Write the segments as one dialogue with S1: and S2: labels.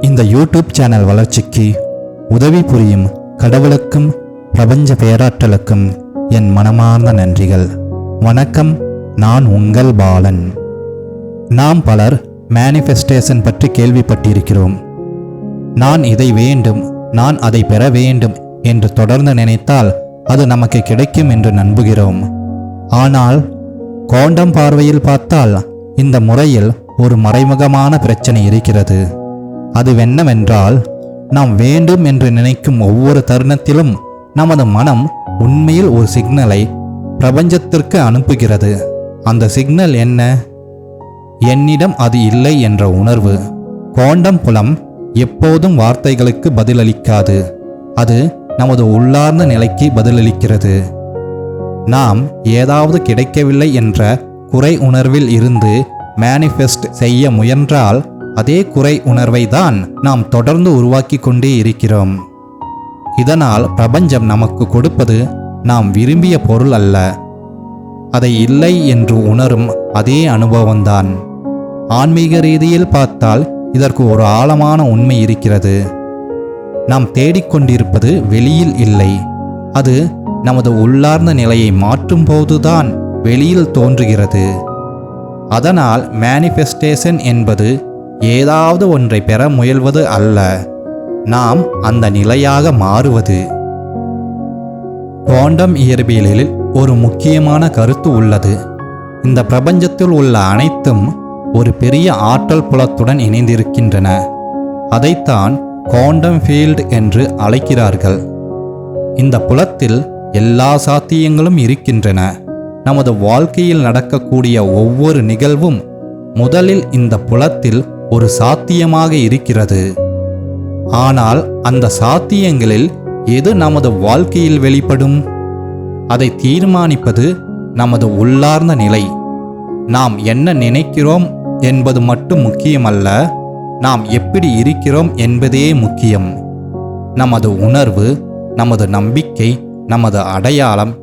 S1: இந்த YouTube channel வளர்ச்சிக்கு உதவி புரியும் கடவுளுக்கும் பிரபஞ்ச பேராற்றலுக்கும் என் மனமார்ந்த நன்றிகள். வணக்கம், நான் உங்கள் பாலன். நாம் பலர் மேனிஃபெஸ்டேஷன் பற்றி கேள்விப்பட்டிருக்கிறோம். நான் இதை வேண்டும், நான் அதை பெற வேண்டும் என்று தொடர்ந்து நினைத்தால் அது நமக்கு கிடைக்கும் என்று நம்புகிறோம். ஆனால் குவாண்டம் பார்வையில் பார்த்தால் இந்த முறையில் ஒரு மறைமுகமான பிரச்சனை இருக்கிறது. அது என்னவென்றால், நாம் வேண்டும் என்று நினைக்கும் ஒவ்வொரு தருணத்திலும் நமது மனம் உண்மையில் ஒரு சிக்னலை பிரபஞ்சத்திற்கு அனுப்புகிறது. அந்த சிக்னல் என்ன? என்னிடம் அது இல்லை என்ற உணர்வு. குவாண்டம் புலம் எப்போதும் வார்த்தைகளுக்கு பதிலளிக்காது, அது நமது உள்ளார்ந்த நிலைக்கு பதிலளிக்கிறது. நாம் ஏதாவது கிடைக்கவில்லை என்ற குறை உணர்வில் இருந்து மேனிஃபெஸ்ட் செய்ய முயன்றால் அதே குறை உணர்வை தான் நாம் தொடர்ந்து உருவாக்கி கொண்டே இருக்கிறோம். இதனால் பிரபஞ்சம் நமக்கு கொடுப்பது நாம் விரும்பிய பொருள் அல்ல, அதை இல்லை என்று உணரும் அதே அனுபவம்தான். ஆன்மீக ரீதியில் பார்த்தால் இதற்கு ஒரு ஆழமான உண்மை இருக்கிறது. நாம் தேடிக்கொண்டிருப்பது வெளியில் இல்லை, அது நமது உள்ளார்ந்த நிலையை மாற்றும் போதுதான் வெளியில் தோன்றுகிறது. அதனால் மேனிஃபெஸ்டேஷன் என்பது ஏதாவது ஒன்றை பெற முயல்வது அல்ல, நாம் அந்த நிலையாக மாறுவது. குவாண்டம் இயற்பியலில் ஒரு முக்கியமான கருத்து உள்ளது. இந்த பிரபஞ்சத்தில் உள்ள அனைத்தும் ஒரு பெரிய ஆற்றல் புலத்துடன் இணைந்திருக்கின்றன. அதைத்தான் குவாண்டம் ஃபீல்டு என்று அழைக்கிறார்கள். இந்த புலத்தில் எல்லா சாத்தியங்களும் இருக்கின்றன. நமது வாழ்க்கையில் நடக்கக்கூடிய ஒவ்வொரு நிகழ்வும் முதலில் இந்த புலத்தில் ஒரு சாத்தியமாக இருக்கிறது. ஆனால் அந்த சாத்தியங்களில் எது நமது வாழ்க்கையில் வெளிப்படும்? அதை தீர்மானிப்பது நமது உள்ளார்ந்த நிலை. நாம் என்ன நினைக்கிறோம் என்பது மட்டும் முக்கியமல்ல, நாம் எப்படி இருக்கிறோம் என்பதே முக்கியம். நமது உணர்வு, நமது நம்பிக்கை, நமது அடையாளம்,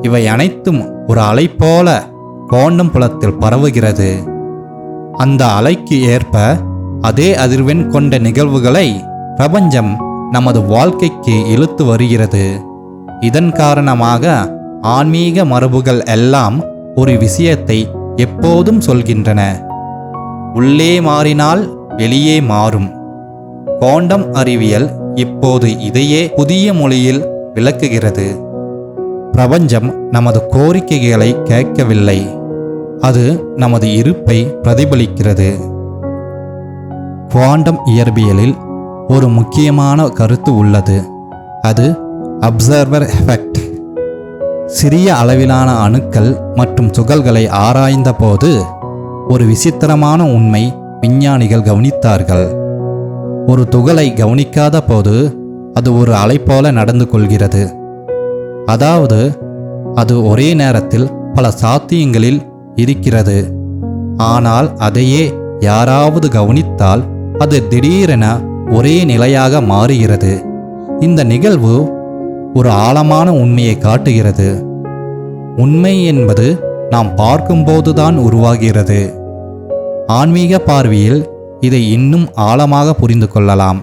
S1: இவை அனைத்தும் ஒரு அலை போல குவாண்டம் புலத்தில் பரவுகிறது. அந்த அலைக்கு ஏற்ப அதே அதிர்வெண் கொண்ட நிகழ்வுகளை பிரபஞ்சம் நமது வாழ்க்கைக்கு இழுத்து வருகிறது. இதன் காரணமாக ஆன்மீக மரபுகள் எல்லாம் ஒரு விஷயத்தை எப்போதும் சொல்கின்றன: உள்ளே மாறினால் வெளியே மாறும். குவாண்டம் அறிவியல் இப்போது இதையே புதிய மொழியில் விளக்குகிறது. பிரபஞ்சம் நமது கோரிக்கைகளை கேட்கவில்லை, அது நமது இருப்பை பிரதிபலிக்கிறது. குவாண்டம் இயற்பியலில் ஒரு முக்கியமான கருத்து உள்ளது. அது அப்சர்வர் எஃபெக்ட். சிறிய அளவிலான அணுக்கள் மற்றும் துகள்களை ஆராய்ந்த போது ஒரு விசித்திரமான உண்மை விஞ்ஞானிகள் கவனித்தார்கள். ஒரு துகளை கவனிக்காத போது அது ஒரு அலை போல நடந்து கொள்கிறது. அதாவது அது ஒரே நேரத்தில் பல சாத்தியங்களில் இருக்கிறது. ஆனால் அதையே யாராவது கவனித்தால் அது திடீரென ஒரே நிலையாக மாறுகிறது. இந்த நிகழ்வு ஒரு ஆழமான உண்மையை காட்டுகிறது. உண்மை என்பது நாம் பார்க்கும்போதுதான் உருவாகிறது. ஆன்மீக பார்வையில் இதை இன்னும் ஆழமாக புரிந்து கொள்ளலாம்.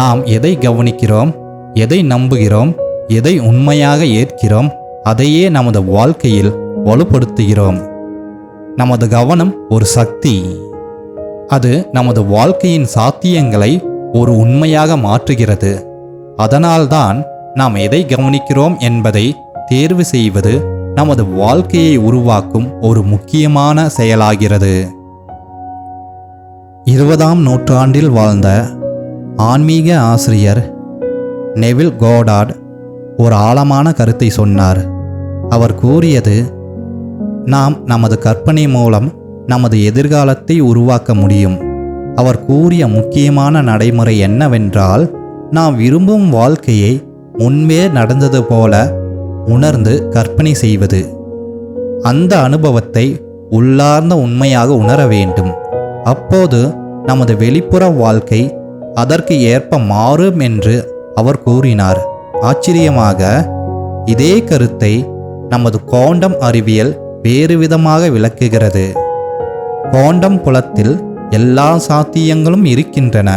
S1: நாம் எதை கவனிக்கிறோம், எதை நம்புகிறோம், எதை உண்மையாக ஏற்கிறோம், அதையே நமது வாழ்க்கையில் வலுப்படுத்துகிறோம். நமது கவனம் ஒரு சக்தி. அது நமது வாழ்க்கையின் சாத்தியங்களை ஒரு உண்மையாக மாற்றுகிறது. அதனால்தான் நாம் எதை கவனிக்கிறோம் என்பதை தேர்வு செய்வது நமது வாழ்க்கையை உருவாக்கும் ஒரு முக்கியமான செயலாகிறது. 20ஆம் நூற்றாண்டில் வாழ்ந்த ஆன்மீக ஆசிரியர் நெவில் கோடார்ட் ஒரு ஆழமான கருத்தை சொன்னார். அவர் கூறியது: நாம் நமது கற்பனை மூலம் நமது எதிர்காலத்தை உருவாக்க முடியும். அவர் கூறிய முக்கியமான நடைமுறை என்னவென்றால், நாம் விரும்பும் வாழ்க்கையை முன்பே நடந்தது போல உணர்ந்து கற்பனை செய்வது. அந்த அனுபவத்தை உள்ளார்ந்த உண்மையாக உணர வேண்டும். அப்போது நமது வெளிப்புற வாழ்க்கை அதற்கு ஏற்ப மாறும் என்று அவர் கூறினார். ஆச்சரியமாக, இதே கருத்தை நமது குவாண்டம் அறிவியல் வேறு விதமாக விளக்குகிறது. குவாண்டம் புலத்தில் எல்லா சாத்தியங்களும் இருக்கின்றன.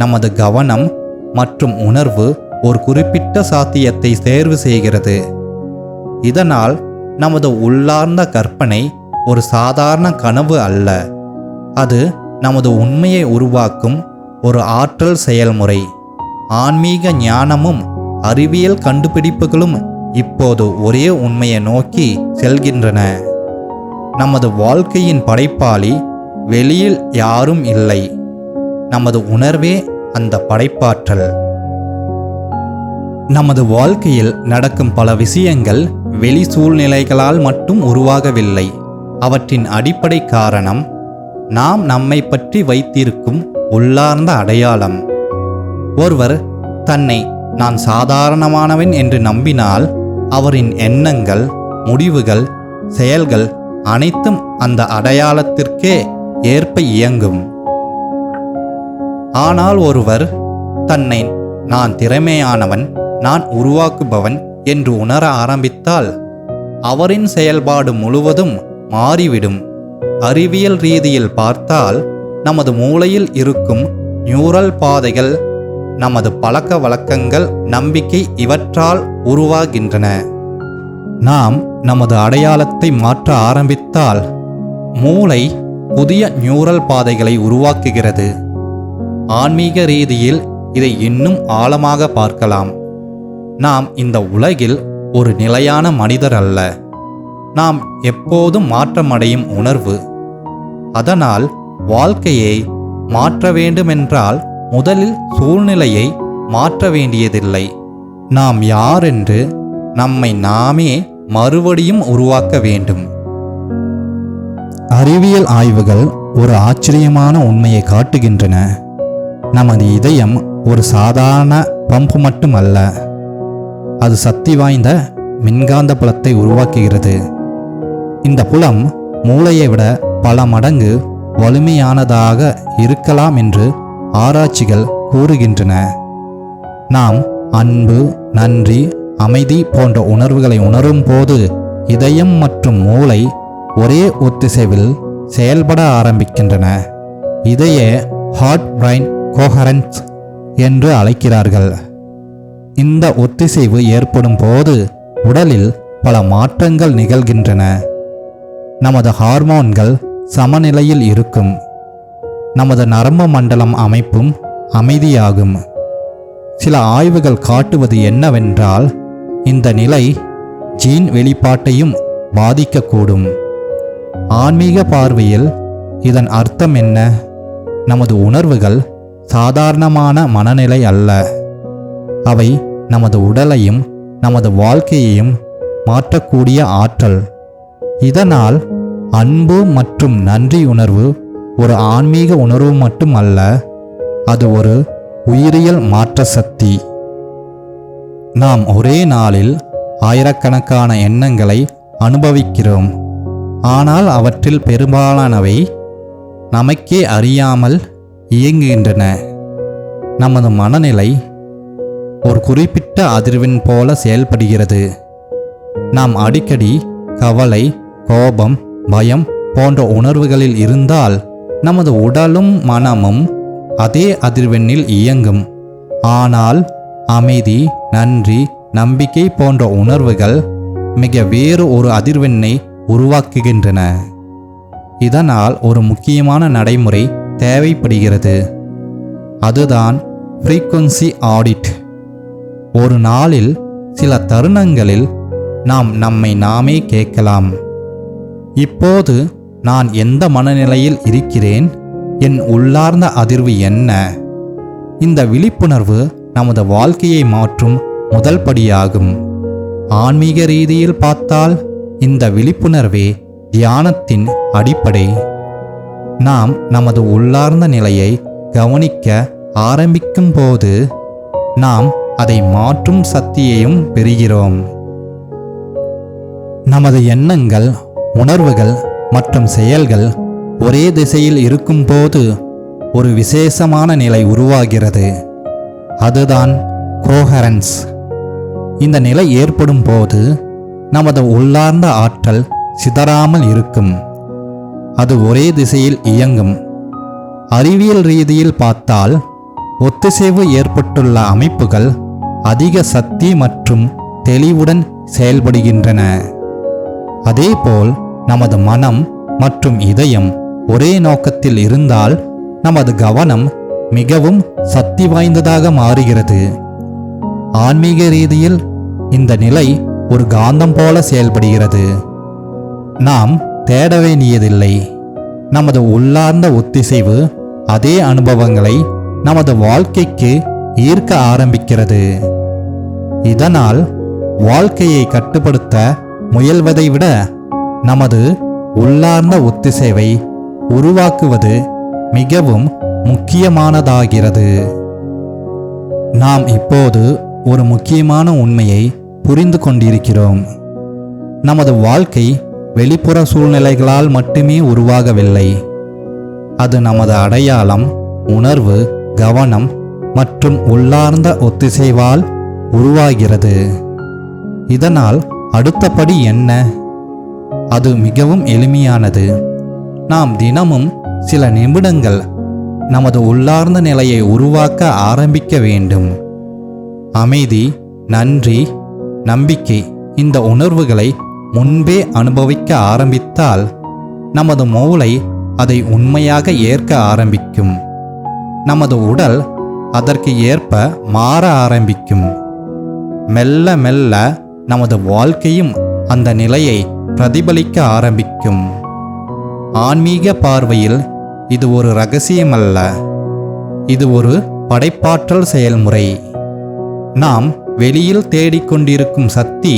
S1: நமது கவனம் மற்றும் உணர்வு ஒரு குறிப்பிட்ட சாத்தியத்தை தேர்வு செய்கிறது. இதனால் நமது உள்ளார்ந்த கற்பனை ஒரு சாதாரண கனவு அல்ல, அது நமது உண்மையை உருவாக்கும் ஒரு ஆற்றல் செயல்முறை. ஆன்மீக ஞானமும் அறிவியல் கண்டுபிடிப்புகளும் இப்போது ஒரே உண்மையை நோக்கி செல்கின்றன. நமது வாழ்க்கையின் படைப்பாளி வெளியில் யாரும் இல்லை, நமது உணர்வே அந்த படைப்பாற்றல். நமது வாழ்க்கையில் நடக்கும் பல விஷயங்கள் வெளி சூழ்நிலைகளால் மட்டும் உருவாகவில்லை. அவற்றின் அடிப்படை காரணம் நாம் நம்மை பற்றி வைத்திருக்கும் உள்ளார்ந்த அடையாளம். ஒருவர் தன்னை நான் சாதாரணமானவன் என்று நம்பினால் அவரின் எண்ணங்கள், முடிவுகள், செயல்கள் அனைத்தும் அந்த அடையாளத்திற்கே ஏற்ப இயங்கும். ஆனால் ஒருவர் தன்னை நான் திறமையானவன், நான் உருவாக்குபவன் என்று உணர ஆரம்பித்தால் அவரின் செயல்பாடு முழுவதும் மாறிவிடும். அறிவியல் ரீதியில் பார்த்தால் நமது மூளையில் இருக்கும் நியூரல் பாதைகள், நமது பழக்க வழக்கங்கள், நம்பிக்கை இவற்றால் உருவாகின்றன. நாம் நமது அடையாளத்தை மாற்ற ஆரம்பித்தால் மூளை புதிய நியூரல் பாதைகளை உருவாக்குகிறது. ஆன்மீக ரீதியில் இதை இன்னும் ஆழமாக பார்க்கலாம். நாம் இந்த உலகில் ஒரு நிலையான மனிதர் அல்ல, நாம் எப்போதும் மாற்றமடையும் உணர்வு. அதனால் வாழ்க்கையை மாற்ற வேண்டுமென்றால் முதலில் சூழ்நிலையை மாற்ற வேண்டியதில்லை. நாம் யார் என்று நம்மை நாமே மறுபடியும் உருவாக்க வேண்டும். அறிவியல் ஆய்வுகள் ஒரு ஆச்சரியமான உண்மையை காட்டுகின்றன. நமது இதயம் ஒரு சாதாரண பம்பு மட்டுமல்ல, அது சக்தி வாய்ந்த மின்காந்த புலத்தை உருவாக்குகிறது. இந்த புலம் மூளையை விட பல மடங்கு வலிமையானதாக இருக்கலாம் என்று ஆராய்ச்சிகள் கூறுகின்றன. நாம் அன்பு, நன்றி, அமைதி போன்ற உணர்வுகளை உணரும் போது இதயம் மற்றும் மூளை ஒரே ஒத்திசைவில் செயல்பட ஆரம்பிக்கின்றன. இதையே ஹார்ட் பிரைன் கோஹரன்ஸ் என்று அழைக்கிறார்கள். இந்த ஒத்திசைவு ஏற்படும் போது உடலில் பல மாற்றங்கள் நிகழ்கின்றன. நமது ஹார்மோன்கள் சமநிலையில் இருக்கும், நமது நரம்பு மண்டலம் அமைப்பும் அமைதியாகும். சில ஆய்வுகள் காட்டுவது என்னவென்றால் இந்த நிலை ஜீன் வெளிப்பாட்டையும் பாதிக்கக்கூடும். ஆன்மீக பார்வையில் இதன் அர்த்தம் என்ன? நமது உணர்வுகள் சாதாரணமான மனநிலை அல்ல, அவை நமது உடலையும் நமது வாழ்க்கையையும் மாற்றக்கூடிய ஆற்றல். இதனால் அன்பு மற்றும் நன்றி உணர்வு ஒரு ஆன்மீக உணர்வு மட்டும் அல்ல, அது ஒரு உயிரியல் மாற்ற சக்தி. நாம் ஒரே நாளில் ஆயிரக்கணக்கான எண்ணங்களை அனுபவிக்கிறோம், ஆனால் அவற்றில் பெரும்பாலானவை நமக்கே அறியாமல் இயங்குகின்றன. நமது மனநிலை ஒரு குறிப்பிட்ட அதிர்வெண் போல செயல்படுகிறது. நாம் அடிக்கடி கவலை, கோபம், பயம் போன்ற உணர்வுகளில் இருந்தால் நமது உடலும் மனமும் அதே அதிர்வெண்ணில் இயங்கும். ஆனால் அமைதி, நன்றி, நம்பிக்கை போன்ற உணர்வுகள் மிக வேறு ஒரு அதிர்வெண்ணை உருவாக்குகின்றன. இதனால் ஒரு முக்கியமான நடைமுறை தேவைப்படுகிறது. அதுதான் ஃப்ரீக்வன்சி ஆடிட். ஒரு நாளில் சில தருணங்களில் நாம் நம்மை நாமே கேட்கலாம், இப்போது நான் எந்த மனநிலையில் இருக்கிறேன்? என் உள்ளார்ந்த அதிர்வு என்ன? இந்த விழிப்புணர்வு நமது வாழ்க்கையை மாற்றும் முதல் படியாகும். ஆன்மீக ரீதியில் பார்த்தால் இந்த விழிப்புணர்வே தியானத்தின் அடிப்படை. நாம் நமது உள்ளார்ந்த நிலையை கவனிக்க ஆரம்பிக்கும் போது நாம் அதை மாற்றும் சக்தியையும் பெறுகிறோம். நமது எண்ணங்கள், உணர்வுகள் மற்றும் செயல்கள் ஒரே திசையில் இருக்கும்போது ஒரு விசேஷமான நிலை உருவாகிறது. அதுதான் கோஹரன்ஸ். இந்த நிலை ஏற்படும் போது நமது உள்ளார்ந்த ஆற்றல் சிதறாமல் இருக்கும், அது ஒரே திசையில் இயங்கும். அறிவியல் ரீதியில் பார்த்தால் ஒத்திசைவு ஏற்பட்டுள்ள அமைப்புகள் அதிக சக்தி மற்றும் தெளிவுடன் செயல்படுகின்றன. அதேபோல் நமது மனம் மற்றும் இதயம் ஒரே நோக்கத்தில் இருந்தால் நமது கவனம் மிகவும் சக்தி வாய்ந்ததாக மாறுகிறது. ஆன்மீக ரீதியில் இந்த நிலை ஒரு காந்தம் போல செயல்படுகிறது. நாம் தேட வேண்டியதில்லை. நமது உள்ளார்ந்த ஒத்திசைவு அதே அனுபவங்களை நமது வாழ்க்கைக்கு ஈர்க்க ஆரம்பிக்கிறது. இதனால் வாழ்க்கையை கட்டுப்படுத்த முயல்வதை விட நமது உள்ளார்ந்த ஒத்திசைவை உருவாக்குவது மிகவும் முக்கியமானதாகிறது. நாம் இப்போது ஒரு முக்கியமான உண்மையை புரிந்து கொண்டிருக்கிறோம். நமது வாழ்க்கை வெளிப்புற சூழ்நிலைகளால் மட்டுமே உருவாகவில்லை. அது நமது அடையாளம், உணர்வு, கவனம் மற்றும் உள்ளார்ந்த ஒத்திசைவால் உருவாகிறது. இதனால் அடுத்த படி என்ன? அது மிகவும் எளிமையானது. நாம் தினமும் சில நிமிடங்கள் நமது உள்ளார்ந்த நிலையை உருவாக்க ஆரம்பிக்க வேண்டும். அமைதி, நன்றி, நம்பிக்கை இந்த உணர்வுகளை முன்பே அனுபவிக்க ஆரம்பித்தால் நமது மூளை அதை உண்மையாக ஏற்க ஆரம்பிக்கும். நமது உடல் அதற்கு ஏற்ப மாற ஆரம்பிக்கும். மெல்ல மெல்ல நமது வாழ்க்கையும் அந்த நிலையை பிரதிபலிக்க ஆரம்பிக்கும். ஆன்மீக பார்வையில் இது ஒரு இரகசியமல்ல, இது ஒரு படைப்பாற்றல் செயல்முறை. நாம் வெளியில் தேடிக்கொண்டிருக்கும் சக்தி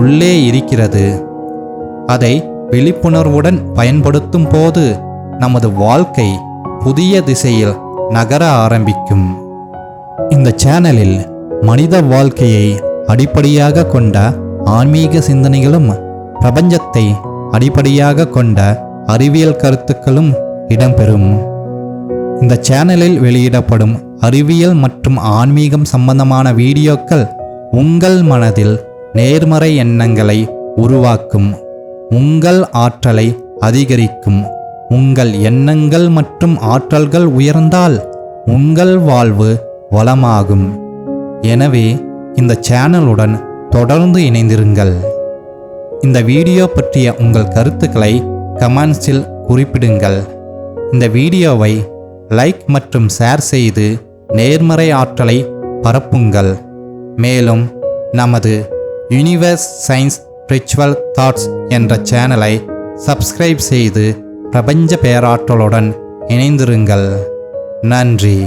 S1: உள்ளே இருக்கிறது. அதை விழிப்புணர்வுடன் பயன்படுத்தும் போது நமது வாழ்க்கை புதிய திசையில் நகர ஆரம்பிக்கும். இந்த சேனலில் மனித வாழ்க்கையை அடிப்படையாக கொண்ட ஆன்மீக சிந்தனைகளும் பிரபஞ்சத்தை அடிப்படையாக கொண்ட அறிவியல் கருத்துக்களும் இடம்பெறும். இந்த சேனலில் வெளியிடப்படும் அறிவியல் மற்றும் ஆன்மீகம் சம்பந்தமான வீடியோக்கள் உங்கள் மனதில் நேர்மறை எண்ணங்களை உருவாக்கும், உங்கள் ஆற்றலை அதிகரிக்கும். உங்கள் எண்ணங்கள் மற்றும் ஆற்றல்கள் உயர்ந்தால் உங்கள் வாழ்வு வளமாகும். எனவே இந்த சேனலுடன் தொடர்ந்து இணைந்திருங்கள். இந்த வீடியோ பற்றிய உங்கள் கருத்துக்களை கமெண்ட்ஸில் குறிப்பிடுங்கள். இந்த வீடியோவை லைக் மற்றும் ஷேர் செய்து நேர்மறை ஆற்றலை பரப்புங்கள். மேலும் நமது யூனிவர்ஸ் சயின்ஸ் ஸ்பிரிச்சுவல் தாட்ஸ் என்ற சேனலை சப்ஸ்கிரைப் செய்து பிரபஞ்ச பேராற்றலுடன் இணைந்திருங்கள். நன்றி.